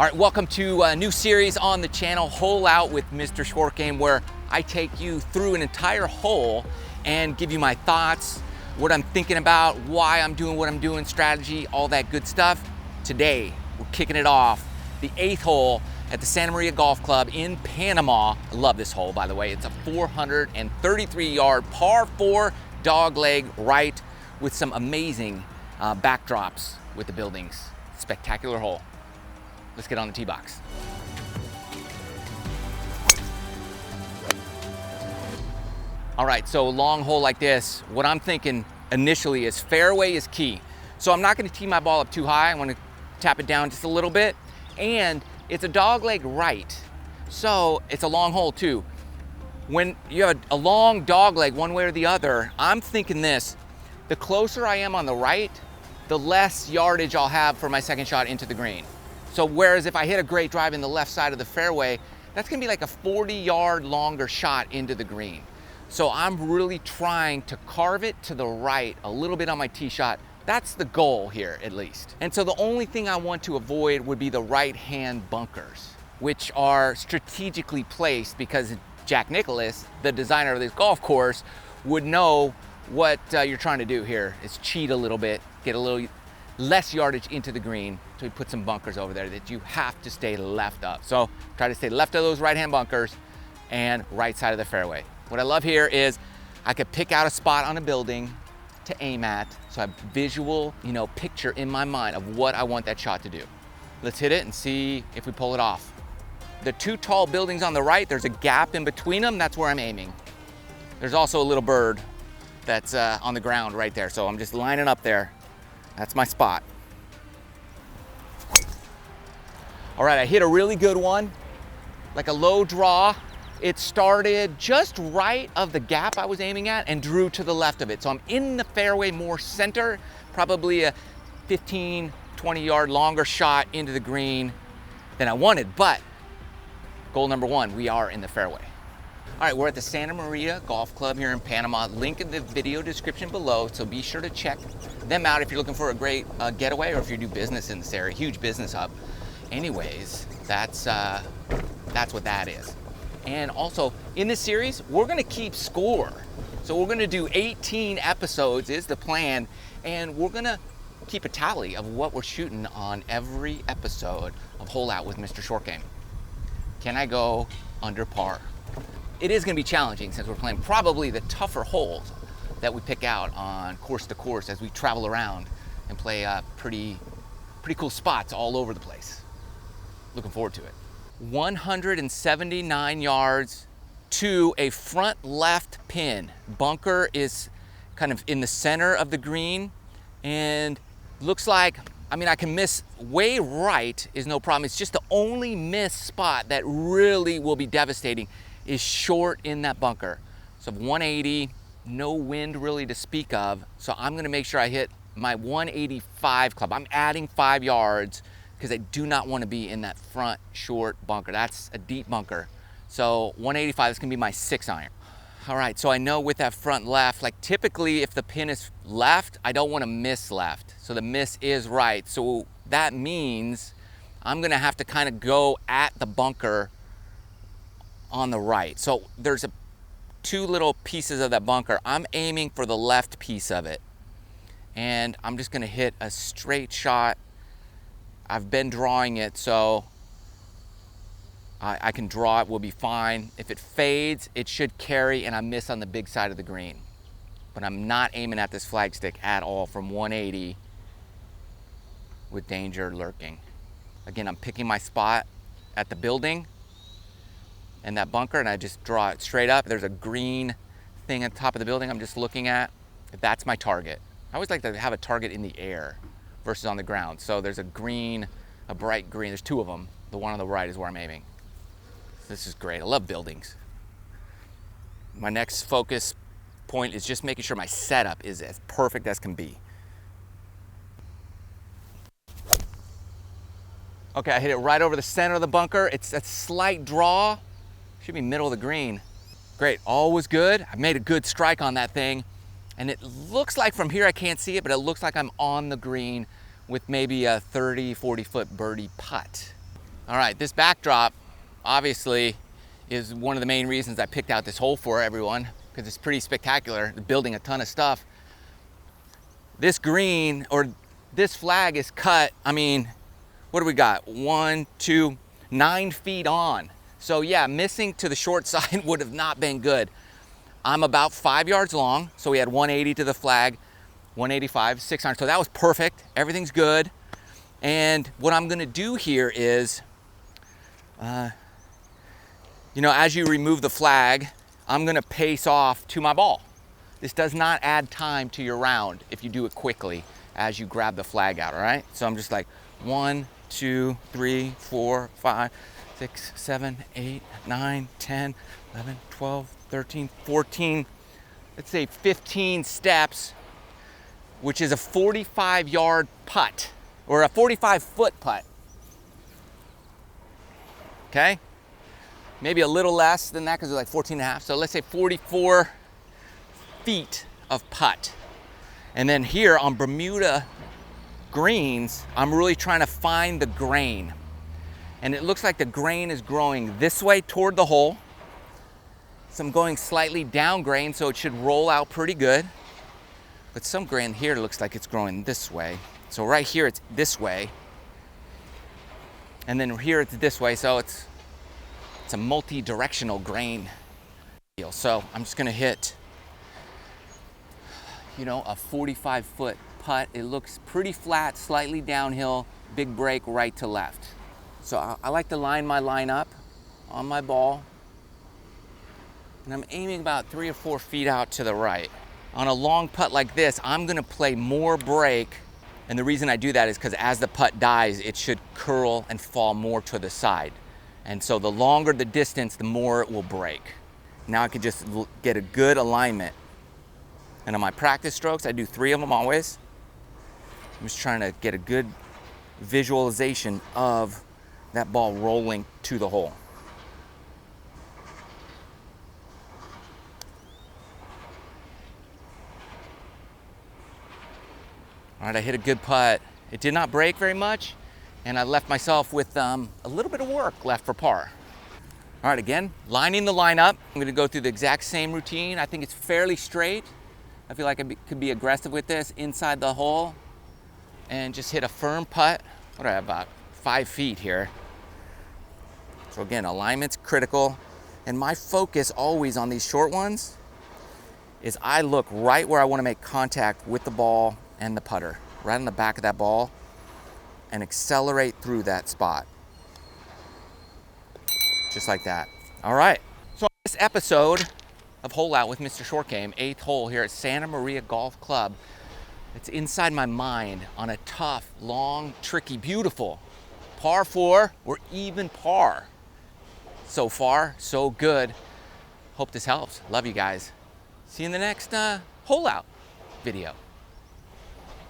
All right, welcome to a new series on the channel, Hole Out with MrShortGame, where I take you through an entire hole and give you my thoughts, what I'm thinking about, why I'm doing what I'm doing, strategy, all that good stuff. Today, we're kicking it off, the 8th hole at the Santa Maria Golf Club in Panama. I love this hole, by the way. It's a 433-yard par 4 dogleg right with some amazing backdrops with the buildings. Spectacular hole. Let's get on the tee box. All right, so a long hole like this, what I'm thinking initially is fairway is key. So I'm not gonna tee my ball up too high. I wanna tap it down just a little bit. And it's a dogleg right. So it's a long hole too. When you have a long dogleg one way or the other, I'm thinking this, the closer I am on the right, the less yardage I'll have for my second shot into the green. So whereas if I hit a great drive in the left side of the fairway, that's gonna be like a 40-yard longer shot into the green. So I'm really trying to carve it to the right a little bit on my tee shot. That's the goal here, at least. And so the only thing I want to avoid would be the right-hand bunkers, which are strategically placed because Jack Nicklaus, the designer of this golf course, would know what you're trying to do here is cheat a little bit, get a little less yardage into the green. So we put some bunkers over there that you have to stay left of. So try to stay left of those right-hand bunkers and right side of the fairway. What I love here is I could pick out a spot on a building to aim at, so I have visual, picture in my mind of what I want that shot to do. Let's hit it and see if we pull it off. The two tall buildings on the right, there's a gap in between them, that's where I'm aiming. There's also a little bird that's on the ground right there, so I'm just lining up there. That's my spot. All right, I hit a really good one, like a low draw. It started just right of the gap I was aiming at and drew to the left of it. So I'm in the fairway more center, probably a 15, 20-yard longer shot into the green than I wanted, but goal number one, we are in the fairway. All right, we're at the Santa Maria Golf Club here in Panama. Link in the video description below, so be sure to check them out if you're looking for a great getaway or if you do business in this area, huge business hub. Anyways, that's what that is. And also, in this series, we're gonna keep score. So we're gonna do 18 episodes is the plan, and we're gonna keep a tally of what we're shooting on every episode of Hole Out with MrShortGame. Can I go under par? It is gonna be challenging since we're playing probably the tougher holes that we pick out on course to course as we travel around and play pretty cool spots all over the place. Looking forward to it. 179 yards to a front left pin. Bunker is kind of in the center of the green and looks like, I can miss way right is no problem. It's just the only miss spot that really will be devastating is short in that bunker. So 180, no wind really to speak of. So I'm gonna make sure I hit my 185 club. I'm adding 5 yards because I do not want to be in that front short bunker. That's a deep bunker. So 185 is gonna be my 6-iron. All right, so I know with that front left, like typically if the pin is left, I don't want to miss left. So the miss is right. So that means I'm gonna have to kind of go at the bunker on the right. So there's two little pieces of that bunker. I'm aiming for the left piece of it. And I'm just gonna hit a straight shot. I've been drawing it, so I can draw it, we'll be fine. If it fades, it should carry and I miss on the big side of the green. But I'm not aiming at this flagstick at all from 180 with danger lurking. Again, I'm picking my spot at the building and that bunker and I just draw it straight up. There's a green thing at the top of the building I'm just looking at. That's my target. I always like to have a target in the air versus on the ground. So there's a green, a bright green, there's 2 of them. The one on the right is where I'm aiming. This is great, I love buildings. My next focus point is just making sure my setup is as perfect as can be. Okay, I hit it right over the center of the bunker. It's a slight draw, should be middle of the green. Great, all was good. I made a good strike on that thing. And it looks like from here, I can't see it, but it looks like I'm on the green with maybe a 30, 40 foot birdie putt. All right, this backdrop obviously is one of the main reasons I picked out this hole for everyone, because it's pretty spectacular, building a ton of stuff. This green, or this flag is cut, I mean, what do we got? 1, 2, 9 feet on. So yeah, missing to the short side would have not been good. I'm about 5 yards long, so we had 180 to the flag, 185, 600, so that was perfect. Everything's good. And what I'm gonna do here is, you know, as you remove the flag, I'm gonna pace off to my ball. This does not add time to your round if you do it quickly as you grab the flag out, all right? So I'm just like 1, 2, 3, 4, 5, 6, 7, 8, 9, 10, 11, 12, 13, 14, let's say 15 steps, which is a 45-yard putt, or a 45-foot putt. Okay? Maybe a little less than that because it's like 14 and a half. So let's say 44 feet of putt. And then here on Bermuda greens, I'm really trying to find the grain. And it looks like the grain is growing this way toward the hole. So I'm going slightly down grain, so it should roll out pretty good. But some grain here looks like it's growing this way. So right here it's this way. And then here it's this way, so it's a multi-directional grain deal. So I'm just gonna hit, you know, a 45-foot putt. It looks pretty flat, slightly downhill, big break right to left. So I like to line my line up on my ball, and I'm aiming about 3 or 4 feet out to the right. On a long putt like this, I'm gonna play more break, and the reason I do that is because as the putt dies, it should curl and fall more to the side. And so the longer the distance, the more it will break. Now I can just get a good alignment. And on my practice strokes, I do 3 of them always. I'm just trying to get a good visualization of that ball rolling to the hole. All right, I hit a good putt. It did not break very much, and I left myself with a little bit of work left for par. All right, again, lining the line up. I'm gonna go through the exact same routine. I think it's fairly straight. I feel like I could be aggressive with this inside the hole and just hit a firm putt. What do I have, about 5 feet here? So again, alignment's critical. And my focus always on these short ones is I look right where I wanna make contact with the ball and the putter, right on the back of that ball, and accelerate through that spot. Just like that. All right, so on this episode of Hole Out with Mr. Short Game, 8th hole here at Santa Maria Golf Club, it's inside my mind on a tough, long, tricky, beautiful par 4 or even par. So far, so good. Hope this helps. Love you guys. See you in the next Hole Out video.